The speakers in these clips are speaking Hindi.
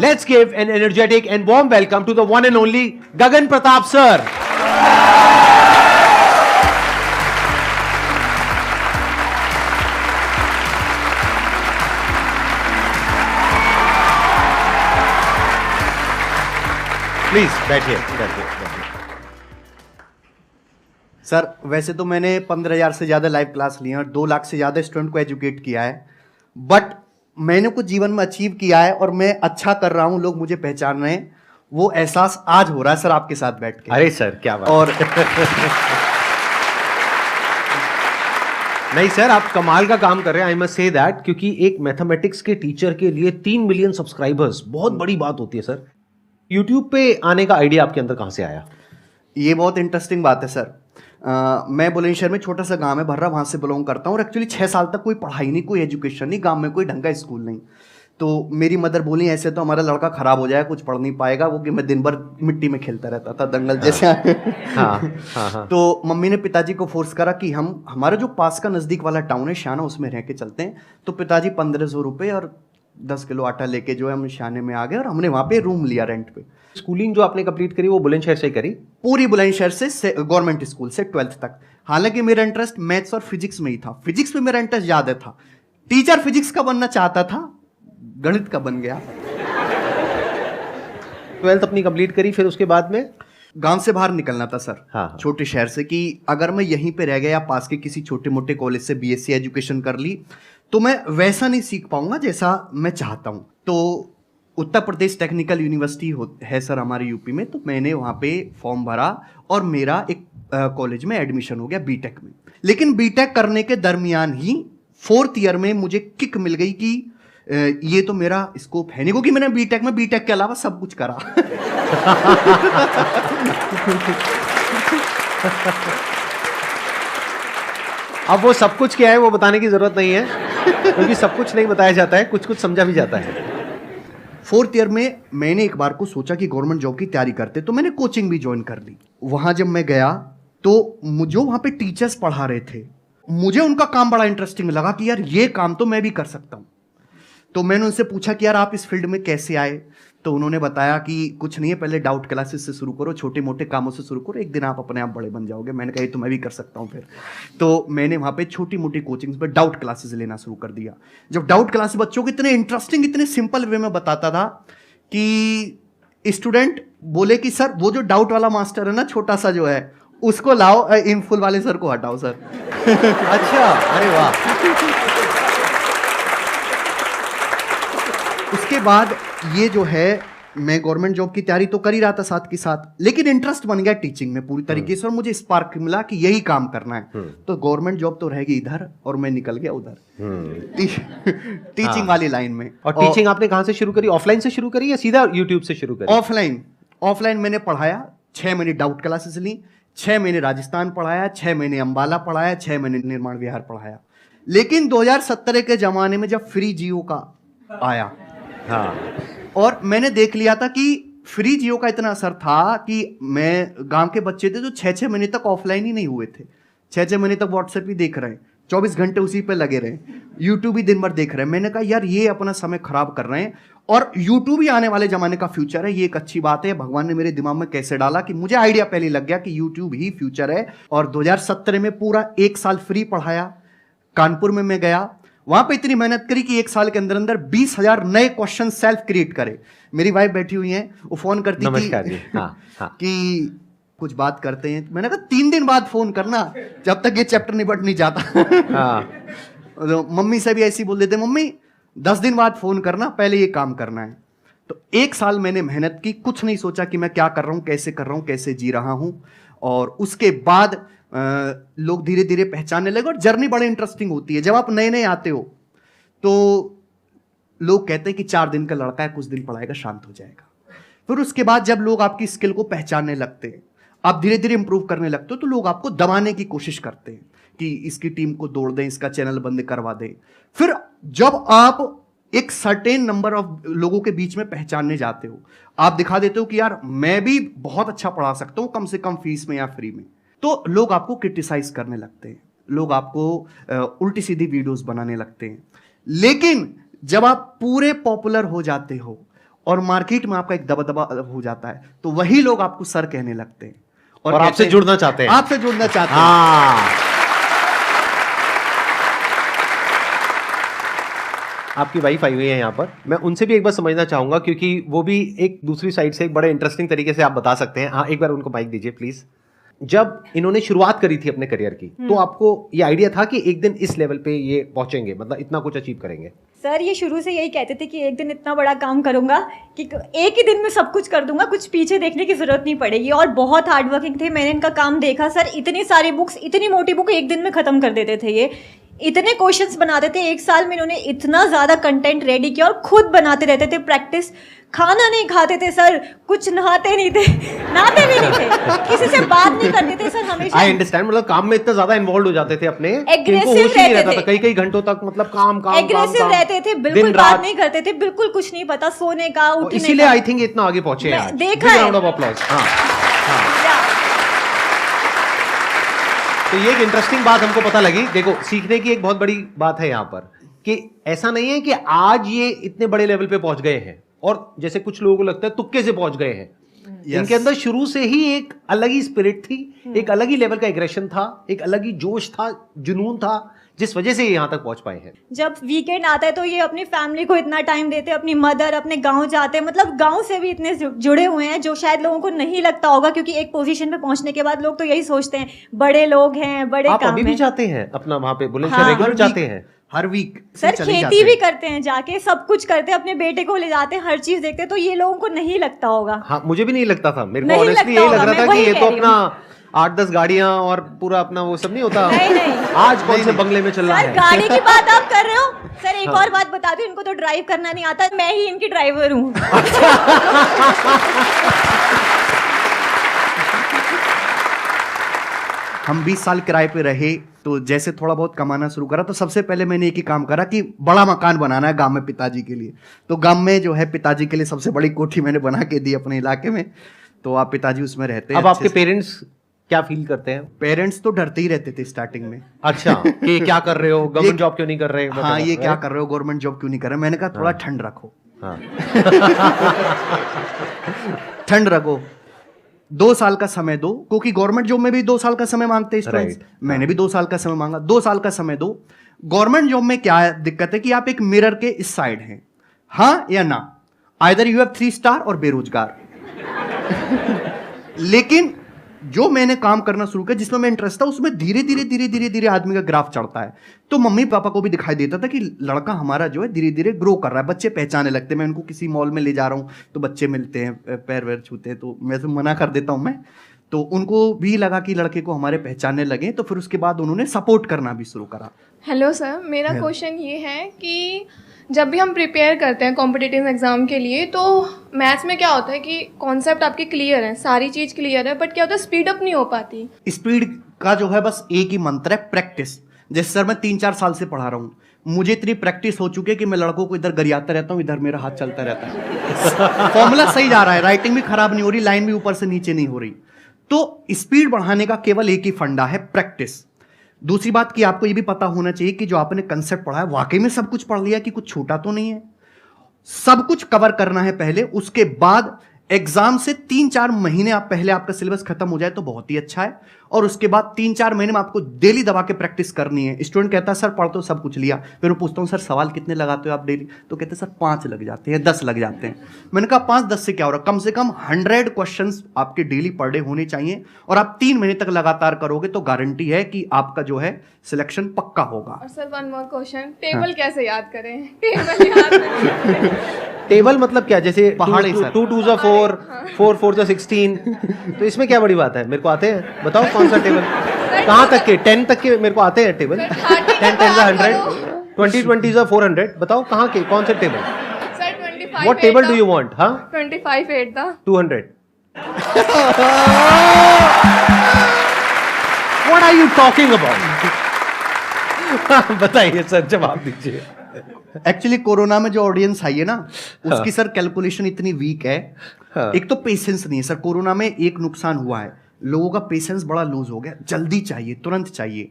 Let's give an energetic and warm welcome to the one and only Gagan Pratap sir. Please बैठिए। सर वैसे तो मैंने 15,000 से ज़्यादा लाइव क्लास लिए और 2 लाख से ज़्यादा स्टूडेंट को एजुकेट किया है, बट मैंने कुछ जीवन में अचीव किया है और मैं अच्छा कर रहा हूँ, लोग मुझे पहचान रहे हैं, वो एहसास आज हो रहा है सर आपके साथ बैठ के। अरे सर क्या बात। और नहीं सर, आप कमाल का काम कर रहे हैं, आई मस्ट से दैट, क्योंकि एक मैथमेटिक्स के टीचर के लिए 3 मिलियन सब्सक्राइबर्स बहुत बड़ी बात होती है सर। यूट्यूब पे आने का आइडिया आपके अंदर कहाँ से आया? ये बहुत इंटरेस्टिंग बात है सर। मैं बुलंदशहर में छोटा सा गांव है भर्रा, वहाँ से बिलोंग करता हूँ और एक्चुअली 6 साल तक कोई पढ़ाई नहीं, कोई एजुकेशन नहीं, गांव में कोई ढंग का स्कूल नहीं। तो मेरी मदर बोली ऐसे तो हमारा लड़का खराब हो जाएगा, कुछ पढ़ नहीं पाएगा, वो कि मैं दिन भर मिट्टी में खेलता रहता था दंगल जैसे। हाँ। तो मम्मी ने पिताजी को फोर्स करा कि हम हमारा जो पास का नज़दीक वाला टाउन है शाना, उसमें रह के चलते हैं। तो पिताजी 1500 रुपये और 10 किलो आटा लेके जो है हम शाने में आ गए और हमने वहाँ पे रूम लिया रेंट पे। स्कूलिंग जो आपने कंप्लीट करी वो बुलंदशहर से करी? पूरी बुलंदशहर से गवर्नमेंट स्कूल से 12th तक। हालांकि मेरा इंटरेस्ट मैथ्स और फिजिक्स में ही था, फिजिक्स में मेरा इंटरेस्ट ज्यादा था। टीचर फिजिक्स का बनना चाहता था, गणित का बन गया। 12th अपनी कंप्लीट करी, फिर उसके बाद में गांव से बाहर निकलना था सर। हाँ। छोटे शहर से, कि अगर मैं यहीं पे रह गया या पास के किसी छोटे मोटे कॉलेज से बीएससी एजुकेशन कर ली तो मैं वैसा नहीं सीख पाऊंगा जैसा मैं चाहता हूं। तो उत्तर प्रदेश टेक्निकल यूनिवर्सिटी है सर हमारे यूपी में, तो मैंने वहाँ पे फॉर्म भरा और मेरा एक कॉलेज में एडमिशन हो गया बीटेक में। लेकिन बीटेक करने के दरमियान ही 4th ईयर में मुझे किक मिल गई कि ये तो मेरा स्कोप है नहीं, क्योंकि मैंने बीटेक के अलावा सब कुछ करा। अब वो सब कुछ क्या है वो बताने की जरूरत नहीं है, क्योंकि सब कुछ नहीं बताया जाता है, कुछ कुछ समझा भी जाता है। 4th ईयर में मैंने एक बार को सोचा कि गवर्नमेंट जॉब की तैयारी करते, तो मैंने कोचिंग भी ज्वाइन कर ली। वहां जब मैं गया तो मुझे वहां पे टीचर्स पढ़ा रहे थे, मुझे उनका काम बड़ा इंटरेस्टिंग लगा कि यार ये काम तो मैं भी कर सकता हूं। तो मैंने उनसे पूछा कि यार आप इस फील्ड में कैसे आए? तो उन्होंने बताया कि कुछ नहीं है, पहले डाउट क्लासेस से शुरू करो, छोटे मोटे कामों से शुरू करो, एक दिन आप अपने आप बड़े बन जाओगे। मैंने कहा ये तो मैं भी कर सकता हूँ फिर। तो मैंने वहाँ पे छोटी मोटी कोचिंग्स पे डाउट क्लासेस लेना शुरू कर दिया। जब डाउट क्लास बच्चों को इतने इंटरेस्टिंग, इतने सिंपल वे में बताता था कि स्टूडेंट बोले कि सर वो जो डाउट वाला मास्टर है ना, छोटा सा जो है, उसको लाओ, इन फुल वाले सर को हटाओ सर। अच्छा, अरे वाह। उसके बाद ये जो है, मैं गवर्नमेंट जॉब की तैयारी तो कर ही रहा था साथ के साथ, लेकिन इंटरेस्ट बन गया टीचिंग में पूरी तरीके से और मुझे स्पार्क मिला कि यही काम करना है। तो गवर्नमेंट जॉब तो रहेगी इधर और मैं निकल गया उधर टीचिंग वाली लाइन में। और टीचिंग आपने कहाँ से शुरू करी? ऑफलाइन से शुरू करी या सीधा यूट्यूब से शुरू करी? ऑफलाइन मैंने पढ़ाया, 6 महीने डाउट क्लासेस ली, 6 महीने राजस्थान पढ़ाया, 6 महीने अंबाला पढ़ाया, 6 महीने निर्माण विहार पढ़ाया। लेकिन 2017 के जमाने में जब फ्री जियो का आया, हाँ, और मैंने देख लिया था कि फ्री जियो का इतना असर था कि मैं गांव के बच्चे थे जो 6-6 महीने तक ऑफलाइन ही नहीं हुए थे, 6-6 महीने तक व्हाट्सएप ही देख रहे हैं, 24 घंटे उसी पे लगे रहे, यूट्यूब ही दिन भर देख रहे हैं। मैंने कहा यार ये अपना समय खराब कर रहे हैं और यूट्यूब ही आने वाले जमाने का फ्यूचर है, ये एक अच्छी बात है। भगवान ने मेरे दिमाग में कैसे डाला कि मुझे आइडिया पहले लग गया कि यूट्यूब ही फ्यूचर है। और 2017 में पूरा 1 साल फ्री पढ़ाया। कानपुर में मैं गया, वहां पे इतनी मेहनत करी कि 1 साल के अंदर अंदर 20,000 नए क्वेश्चन सेल्फ क्रिएट करे। मेरी वाइफ बैठी हुई है, वो फोन करती थी कि कुछ बात करते हैं। मैंने कहा 3 दिन बाद फोन करना, जब तक ये चैप्टर निपट नहीं जाता। तो मम्मी से भी ऐसी बोल देते, मम्मी 10 दिन बाद फोन करना, पहले ये काम करना है। तो 1 साल मैंने मेहनत की, कुछ नहीं सोचा कि मैं क्या कर रहा हूं, कैसे कर रहा हूं, कैसे जी रहा हूं। और उसके बाद लोग धीरे धीरे पहचानने लगे और जर्नी बड़ी इंटरेस्टिंग होती है। जब आप नए नए आते हो तो लोग कहते हैं कि 4 दिन का लड़का है, कुछ दिन पढ़ाएगा शांत हो जाएगा। फिर उसके बाद जब लोग आपकी स्किल को पहचानने लगते हैं, आप धीरे धीरे इंप्रूव करने लगते हो, तो लोग आपको दबाने की कोशिश करते हैं कि इसकी टीम को तोड़ दें, इसका चैनल बंद करवा दें। फिर जब आप एक सर्टेन नंबर ऑफ लोगों के बीच में पहचानने जाते हो, आप दिखा देते हो कि यार मैं भी बहुत अच्छा पढ़ा सकता हूं, कम से कम फीस में या फ्री में, तो लोग आपको क्रिटिसाइज करने लगते हैं, लोग आपको उल्टी सीधी वीडियोस बनाने लगते हैं। लेकिन जब आप पूरे पॉपुलर हो जाते हो और मार्केट में आपका एक दबदबा हो जाता है, तो वही लोग आपको सर कहने लगते हैं और आपसे जुड़ना चाहते हैं। आपसे जुड़ना चाहते हैं। हाँ। आपकी वाइफ आई हुई है यहाँ पर, मैं उनसे भी एक बार समझना चाहूंगा, क्योंकि वो भी एक दूसरी साइड से एक बड़े इंटरेस्टिंग तरीके से आप बता सकते हैं। हाँ, एक बार उनको माइक दीजिए प्लीज। जब इन्होंने शुरुआत करी थी अपने करियर की, तो आपको ये आइडिया था कि एक दिन इस लेवल पे ये पहुंचेंगे, मतलब इतना कुछ अचीव करेंगे? सर ये शुरू से यही कहते थे कि एक दिन इतना बड़ा काम करूंगा कि एक ही दिन में सब कुछ कर दूंगा, कुछ पीछे देखने की जरूरत नहीं पड़ेगी। और बहुत हार्ड वर्किंग थे, मैंने इनका काम देखा सर। इतनी सारी बुक्स, इतनी मोटी बुक एक दिन में खत्म कर देते थे ये। इतने क्वेश्चंस बनाते थे, एक साल में इन्होंने इतना ज़्यादा कंटेंट रेडी किया और खुद बनाते रहते थे प्रैक्टिस। खाना नहीं खाते थे सर, कुछ नहाते नहीं थे, नहाते भी नहीं थे, किसी से बात नहीं करते थे सर हमेशा। आई अंडरस्टैंड, मतलब काम में इतना ज्यादा इन्वॉल्व हो जाते थे अपने, एग्रेसिव रहते थे, कई कई घंटों तक, मतलब काम काम एग्रेसिव रहते थे, बिल्कुल बात नहीं करते थे, बिल्कुल कुछ नहीं पता सोने का, उठने का। इसीलिए आई थिंक इतना आगे पहुंचे हैं। देखा है। Round of applause. हाँ, तो ये एक इंटरेस्टिंग बात हमको पता लगी। देखो, सीखने की एक बहुत बड़ी बात है यहाँ पर कि ऐसा नहीं है कि आज ये इतने बड़े लेवल पे पहुंच गए हैं और जैसे कुछ लोगों को लगता है तुक्के से पहुंच गए हैं। इनके अंदर शुरू से ही एक अलग ही स्पिरिट थी, एक अलग ही लेवल का एग्रेशन था, एक अलग ही जोश था, जुनून था, जिस वजह से ये यहाँ तक पहुंच पाए हैं। जब वीकेंड आता है तो ये अपनी फैमिली को इतना टाइम देते हैं, अपनी मदर, अपने गांव जाते हैं, मतलब गांव से भी इतने जुड़े हुए हैं जो शायद लोगों को नहीं लगता होगा, क्योंकि एक पोजीशन पे पहुंचने के बाद लोग तो यही सोचते हैं बड़े लोग हैं, बड़े आप काम अभी भी जाते हैं अपना वहां पे बुलंदशहर? हाँ, रेगुलर जाते हैं? हर वीक सर खेती भी करते हैं जाके, सब कुछ करते हैं, अपने बेटे को ले जाते हैं, हर चीज देखते हैं, तो ये लोगों को नहीं लगता होगा। हाँ, मुझे भी नहीं लगता था, मेरे को नहीं ऑनेस्टली लगता यही लग होगा, रहा था मैं कि ये वही तो कह रही अपना 8-10 गाड़ियां और पूरा अपना वो सब नहीं होता। नहीं। आज कौन से बंगले में चल रहा सर है? गाड़ी की बात आप कर रहे हो सर, एक और बात बता दूं, इनको तो ड्राइव करना नहीं आता, मैं ही इनकी ड्राइवर हूँ। हम 20 साल किराए पे रहे, तो जैसे थोड़ा बहुत कमाना शुरू करा तो सबसे पहले मैंने एक ही काम करा कि बड़ा मकान बनाना है गांव में पिताजी के लिए। तो गांव में जो है पिताजी के लिए सबसे बड़ी कोठी मैंने बना के दी अपने इलाके में, तो आप पिताजी उसमें रहते हैं। अब आपके पेरेंट्स क्या फील करते हैं? पेरेंट्स तो डरते ही रहते थे स्टार्टिंग में। अच्छा, कि क्या कर रहे हो, गवर्नमेंट जॉब क्यों नहीं कर रहे? हाँ, ये क्या कर रहे हो, गवर्नमेंट जॉब क्यों नहीं कर रहे? मैंने कहा थोड़ा ठंड रखो। हाँ। ठंड रखो, 2 साल का समय दो, क्योंकि गवर्नमेंट जॉब में भी 2 साल का समय मांगते हैं स्टूडेंट्स। मैंने भी 2 साल का समय मांगा, 2 साल का समय दो। गवर्नमेंट जॉब में क्या दिक्कत है कि आप एक मिरर के इस साइड हैं, हाँ या ना, आइदर यू हैव 3 स्टार और बेरोजगार। लेकिन जो मैंने काम करना शुरू किया, जिसमें मैं इंटरेस्ट था, उसमें धीरे धीरे आदमी का ग्राफ चढ़ता है। तो मम्मी पापा को भी दिखाई देता था कि लड़का हमारा जो है धीरे धीरे ग्रो कर रहा है, बच्चे पहचाने लगते हैं। मैं उनको किसी मॉल में ले जा रहा हूँ तो बच्चे मिलते हैं, पैर वैर छूते हैं, तो मैं तो मना कर देता हूँ मैं। तो उनको भी लगा कि लड़के को हमारे पहचानने लगे, तो फिर उसके बाद उन्होंने सपोर्ट करना भी शुरू करा। हेलो सर, मेरा क्वेश्चन ये है कि जब भी हम प्रिपेयर करते हैं कॉम्पिटिटिव एग्ज़ाम के लिए, तो मैथ्स में क्या होता है कि कॉन्सेप्ट आपके क्लियर है, सारी चीज़ क्लियर है, बट क्या होता है स्पीड अप नहीं हो पाती। स्पीड का जो है बस एक ही मंत्र है, प्रैक्टिस। जैसे सर मैं 3-4 साल से पढ़ा रहा हूँ, मुझे इतनी प्रैक्टिस हो चुकी है कि मैं लड़कों को इधर गरियाता रहता हूँ, इधर मेरा हाथ चलता रहता है। फॉर्मूला सही जा रहा है, राइटिंग भी खराब नहीं हो रही, लाइन भी ऊपर से नीचे नहीं हो रही। तो स्पीड बढ़ाने का केवल एक ही फंडा है, प्रैक्टिस। दूसरी बात कि आपको ये भी पता होना चाहिए कि जो आपने कंसेप्ट पढ़ा है वाकई में सब कुछ पढ़ लिया, कि कुछ छूटा तो नहीं है। सब कुछ कवर करना है पहले, उसके बाद एग्जाम से 3-4 महीने आप पहले आपका सिलेबस खत्म हो जाए तो बहुत ही अच्छा है, और उसके बाद 3-4 महीने में आपको डेली दबा के प्रैक्टिस करनी है। स्टूडेंट कहता है सर पढ़ तो सब कुछ लिया, फिर मैं पूछता हूँ सर सवाल कितने लगाते हो आप डेली? तो कहते हैं सर 5 लग जाते हैं, 10 लग जाते हैं। मैंने कहा 5-10 से क्या हो रहा है, कम से कम 100 क्वेश्चंस आपके डेली पर डे होने चाहिए, और आप 3 महीने तक लगातार करोगे तो गारंटी है कि आपका जो है सिलेक्शन पक्का होगा। और sir one more question, table कैसे याद करें? टेबल याद करें। टेबल मतलब क्या? जैसे पहाड़ी सर। 2 2 4, 4 4 16, तो इसमें क्या बड़ी बात है? मेरे को आते हैं, बताओ कौन सा टेबल? कहाँ तक के? 10 तक के मेरे को आते हैं टेबल। 10 10 100, 20 20 400, बताओ कहाँ के, कौन से table? Sir 25 What table do you want? हाँ, 25 8 था 200। What are you talking about? बताइए सर, जवाब दीजिए। एक्चुअली कोरोना में जो ऑडियंस आई है ना, उसकी सर कैलकुलेशन इतनी वीक है। एक तो पेशेंस नहीं है सर, कोरोना में एक नुकसान हुआ है, लोगों का पेशेंस बड़ा लूज हो गया, जल्दी चाहिए, तुरंत चाहिए।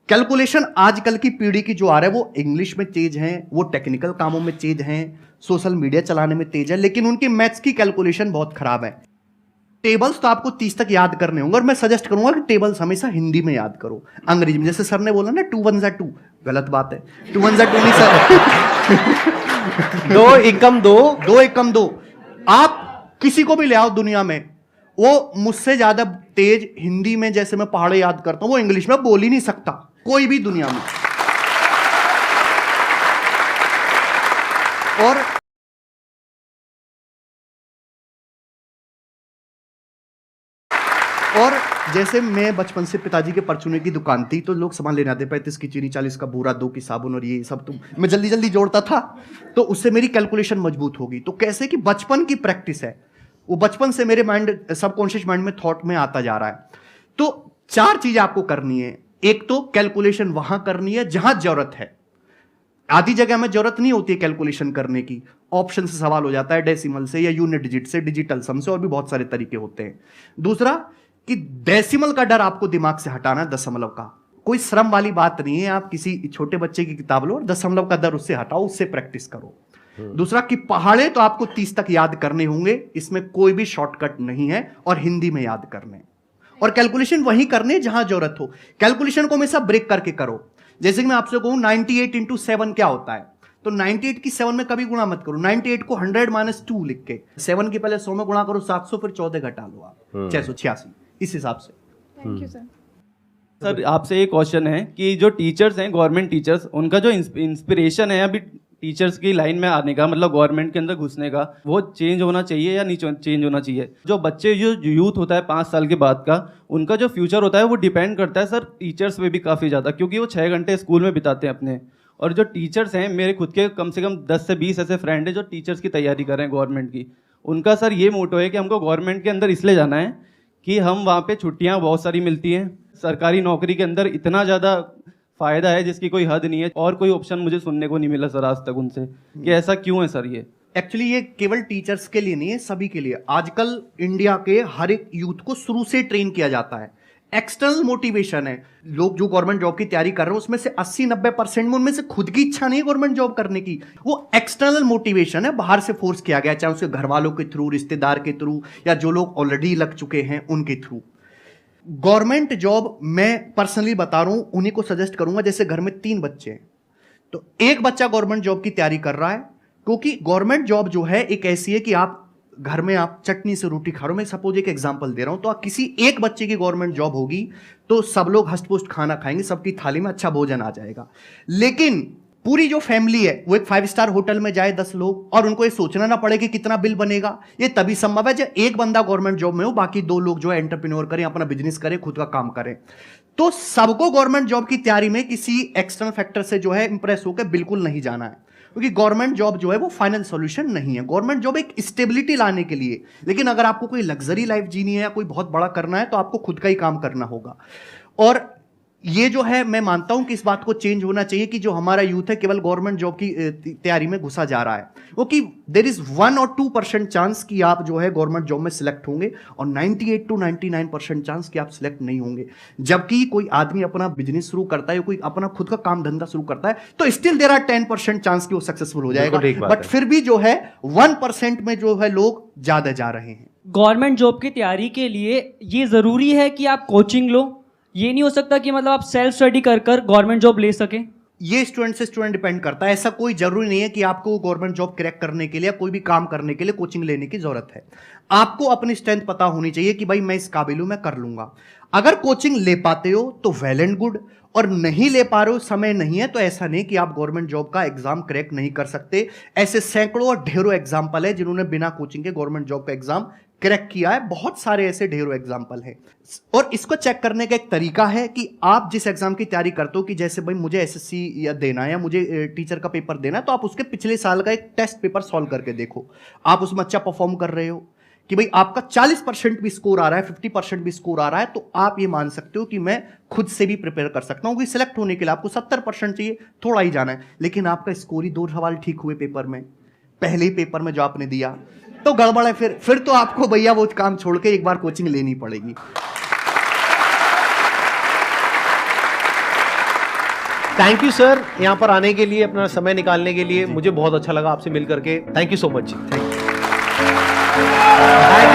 कैलकुलेशन आजकल की पीढ़ी की जो आ रहा है वो इंग्लिश में तेज हैं, वो टेक्निकल कामों में तेज हैं, सोशल मीडिया चलाने में तेज है, लेकिन उनकी मैथ्स की कैलकुलेशन बहुत खराब है। टेबल्स तो आपको 30 तक याद करने होंगे और मैं सजेस्ट करूंगा कि टेबल्स हमेशा हिंदी में याद करो। अंग्रेजी में जैसे सर ने बोला ना 2 1 2, गलत बात है, 2 1 2 नहीं सर। 2 एकम 2, 2 एकम 2। आप किसी को भी ले आओ दुनिया में, वो मुझसे ज्यादा तेज हिंदी में जैसे मैं पहाड़े याद करता हूं वो इंग्लिश में बोल ही नहीं सकता, कोई भी दुनिया में। और जैसे मैं बचपन से पिताजी के परचूने की दुकान थी तो लोग सामान लेने आते, 35 की चीनी, 40 का बूरा, 2 की साबुन और ये सब, तो मैं जल्दी जल्दी जोड़ता था, तो उससे मेरी कैलकुलेशन मजबूत होगी। तो कैसे कि बचपन की प्रैक्टिस है, वो बचपन से मेरे माइंड, सबकॉन्शियस माइंड में थॉट में आता जा रहा है। तो 4 चीजें आपको करनी है। एक तो कैलकुलेशन वहां करनी है जहां जरूरत है, आधी जगह में जरूरत नहीं होती है कैलकुलेशन करने की, ऑप्शन से सवाल हो जाता है, डेसिमल से या यूनिट डिजिट से, डिजिटल सम से, और भी बहुत सारे तरीके होते हैं। दूसरा कि डेसिमल का डर आपको दिमाग से हटाना है, दशमलव का। कोई श्रम वाली बात नहीं है, आप किसी छोटे बच्चे की किताब लो और दशमलव का डर उससे हटाओ, उससे प्रैक्टिस करो। दूसरा कि पहाड़े तो आपको 30 तक याद करने होंगे, इसमें कोई भी शॉर्टकट नहीं है, और हिंदी में याद करने, और कैलकुलेशन वही करने जहां जरूरत हो। कैलकुलेशन को हमेशा ब्रेक करके करो। जैसे कि मैं आपसे कहूं 98 इंटू 7 क्या होता है, तो 98 की 7 में कभी गुणा मत करो, 98 को 100 - 2 लिख के 7 की पहले 100 में गुणा करो, 700, फिर 14 घटा लो आप, 686, इस हिसाब से। Thank you sir. सर आपसे एक क्वेश्चन है कि जो टीचर्स हैं, गवर्नमेंट टीचर्स, उनका जो इंस्पिरेशन है अभी टीचर्स की लाइन में आने का, मतलब गवर्नमेंट के अंदर घुसने का, वो चेंज होना चाहिए या नहीं चेंज होना चाहिए? जो बच्चे, जो यूथ होता है 5 साल के बाद का, उनका जो फ्यूचर होता है वो डिपेंड करता है सर टीचर्स पे भी काफ़ी ज़्यादा, क्योंकि वो 6 घंटे स्कूल में बिताते हैं अपने। और जो टीचर्स हैं, मेरे खुद के कम से कम 10 से 20 ऐसे फ्रेंड हैं जो टीचर्स की तैयारी कर रहे हैं गवर्नमेंट की। उनका सर ये मोटो है कि हमको गवर्नमेंट के अंदर इसलिए जाना है कि हम वहाँ पे छुट्टियाँ बहुत सारी मिलती हैं, सरकारी नौकरी के अंदर इतना ज़्यादा फ़ायदा है जिसकी कोई हद नहीं है, और कोई ऑप्शन मुझे सुनने को नहीं मिला सर आज तक उनसे कि ऐसा क्यों है सर। ये एक्चुअली ये केवल टीचर्स के लिए नहीं है, सभी के लिए। आजकल इंडिया के हर एक यूथ को शुरू से ट्रेन किया जाता है, एक्सटर्नल मोटिवेशन है। लोग जो गवर्नमेंट जॉब की तैयारी कर रहे हैं उसमें से 80-90% में उनमें से खुद की इच्छा नहीं है गवर्नमेंट जॉब करने की, वो एक्सटर्नल मोटिवेशन है, बाहर से फोर्स किया गया, चाहे उसके घर वालों के थ्रू, रिश्तेदार के थ्रू, या जो लोग ऑलरेडी लग चुके हैं उनके थ्रू। गवर्नमेंट जॉब मैं पर्सनली बता रहा हूं, उन्हीं को सजेस्ट करूंगा। जैसे घर में 3 बच्चे हैं, तो एक बच्चा गवर्नमेंट जॉब की तैयारी कर रहा है, क्योंकि गवर्नमेंट जॉब जो है एक ऐसी है कि आप घर में आप चटनी से रोटी खा रहे हो। मैं सपोज एक एग्जांपल दे रहा हूं, तो आप किसी एक बच्चे की गवर्नमेंट जॉब होगी तो सब लोग हष्ट-पुष्ट खाना खाएंगे, सबकी थाली में अच्छा भोजन आ जाएगा। लेकिन पूरी जो फैमिली है वो एक 5 स्टार होटल में जाए 10 लोग, और उनको ये सोचना ना पड़े कि कितना बिल बनेगा, ये तभी संभव है जब एक बंदा गवर्नमेंट जॉब में हो, बाकी 2 लोग जो है एंटरप्रेन्योर करें, अपना बिजनेस करें, खुद का काम करें। तो सबको गवर्नमेंट जॉब की तैयारी में किसी एक्सटर्नल फैक्टर से जो है इंप्रेस होकर बिल्कुल नहीं जाना है, क्योंकि गवर्नमेंट जॉब जो है वो फाइनल सॉल्यूशन नहीं है। गवर्नमेंट जॉब एक स्टेबिलिटी लाने के लिए, लेकिन अगर आपको कोई लग्जरी लाइफ जीनी है या कोई बहुत बड़ा करना है तो आपको खुद का ही काम करना होगा। और ये जो है मैं मानता हूं कि इस बात को चेंज होना चाहिए कि जो हमारा यूथ है केवल गवर्नमेंट जॉब की तैयारी में घुसा जा रहा है, क्योंकि देयर इज 1 और 2% चांस कि आप जो है गवर्नमेंट जॉब में सिलेक्ट होंगे, और 98 to 99% चांस कि आप सिलेक्ट नहीं होंगे। जबकि कोई आदमी अपना बिजनेस शुरू करता है, कोई अपना खुद का काम धंधा शुरू करता है, तो स्टिल देयर आर 10% चांस कि वो सक्सेसफुल हो जाएगा, बट फिर भी जो है 1% में जो है लोग ज्यादा जा रहे हैं। गवर्नमेंट जॉब की तैयारी के लिए ये ज़रूरी है कि आप कोचिंग लो, ये नहीं हो सकता कि मतलब आप सेल्फ स्टडी कर कर गवर्नमेंट जॉब ले सकें? ये स्टूडेंट से स्टूडेंट डिपेंड करता है। ऐसा कोई जरूरी नहीं है कि आपको गवर्नमेंट जॉब क्रैक करने के लिए, कोई भी काम करने के लिए कोचिंग लेने की जरूरत है। आपको अपनी स्ट्रेंथ पता होनी चाहिए कि भाई मैं इस काबिल हूं, मैं कर लूंगा। अगर कोचिंग ले पाते हो तो वेल एंड गुड, और नहीं ले पा रहे हो, समय नहीं है, तो ऐसा नहीं कि आप गवर्नमेंट जॉब का एग्जाम क्रैक नहीं कर सकते। ऐसे सैकड़ों और ढेरों एग्जाम्पल है जिन्होंने बिना कोचिंग के गवर्नमेंट जॉब का एग्जाम क्रैक किया है। बहुत सारे ऐसे ढेरों एग्जाम्पल हैं। और इसको चेक करने का एक तरीका है कि आप जिस एग्जाम की तैयारी करते हो, कि जैसे भाई मुझे एसएससी या देना है या मुझे टीचर का पेपर देना है, तो आप उसके पिछले साल का एक टेस्ट पेपर सॉल्व करके देखो, आप उसमें अच्छा परफॉर्म कर रहे हो कि भाई आपका 40% भी स्कोर आ रहा है, 50% भी स्कोर आ रहा है, तो आप ये मान सकते हो कि मैं खुद से भी प्रिपेयर कर सकता हूं। कि सिलेक्ट होने के लिए आपको 70% चाहिए, थोड़ा ही जाना है, लेकिन आपका स्कोर ही 2 सवाल ठीक हुए पेपर में, पहले ही पेपर में जो आपने दिया, तो गड़बड़ है। फिर तो आपको भैया वो काम छोड़ के एक बार कोचिंग लेनी पड़ेगी। थैंक यू सर, यहाँ पर आने के लिए, अपना समय निकालने के लिए। मुझे बहुत अच्छा लगा आपसे मिल करके। Thank you so much. Thank you.